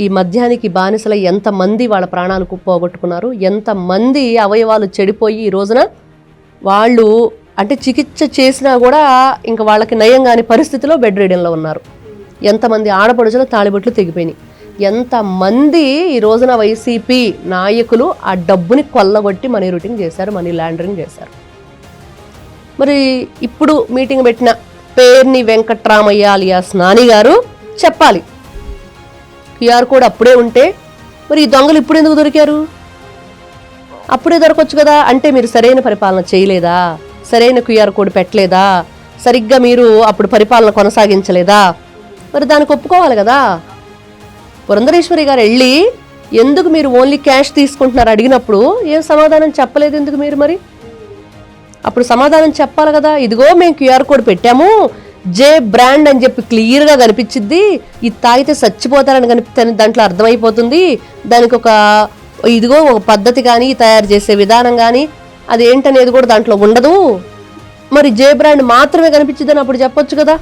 ఈ మద్యానికి బానిసల ఎంతమంది వాళ్ళ ప్రాణాలు పోగొట్టుకున్నారు, ఎంతమంది అవయవాలు చెడిపోయి ఈ రోజున వాళ్ళు అంటే చికిత్స చేసినా కూడా ఇంకా వాళ్ళకి నయం కాని పరిస్థితిలో బెడ్ రీడింగ్లో ఉన్నారు. ఎంతమంది ఆడపడుచుల తాళిబొట్లు తెగిపోయినాయి. ఎంతమంది ఈ రోజున వైసీపీ నాయకులు ఆ డబ్బుని కొల్లగొట్టి మనీ రూటింగ్ చేశారు, మనీ లాండరింగ్ చేశారు. మరి ఇప్పుడు మీటింగ్ పెట్టిన పేర్ని వెంకట్రామయ్య అలియాస్ నాని గారు చెప్పాలి. క్యూఆర్ కోడ్ అప్పుడే ఉంటే మరి ఈ దొంగలు ఇప్పుడు ఎందుకు దొరికారు? అప్పుడే దొరకొచ్చు కదా. అంటే మీరు సరైన పరిపాలన చేయలేదా, సరైన క్యూఆర్ కోడ్ పెట్టలేదా, సరిగ్గా మీరు అప్పుడు పరిపాలన కొనసాగించలేదా? మరి దానికి ఒప్పుకోవాలి కదా. పురంధరేశ్వరి గారు వెళ్ళి ఎందుకు మీరు ఓన్లీ క్యాష్ తీసుకుంటున్నారు అడిగినప్పుడు ఏం సమాధానం చెప్పలేదు ఎందుకు మీరు? మరి అప్పుడు సమాధానం చెప్పాలి కదా. ఇదిగో మేము క్యూఆర్ కోడ్ పెట్టాము, జే బ్రాండ్ అని చెప్పి క్లియర్గా కనిపించింది, ఇది తాగితే చచ్చిపోతారని కనిపిస్తుంది, దాంట్లో అర్థమైపోతుంది, దానికి ఇదిగో ఒక పద్ధతి కానీ తయారు చేసే విధానం కానీ అది ఏంటనేది కూడా దాంట్లో ఉండదు, మరి జే బ్రాండ్ మాత్రమే కనిపించిందని అప్పుడు చెప్పొచ్చు కదా.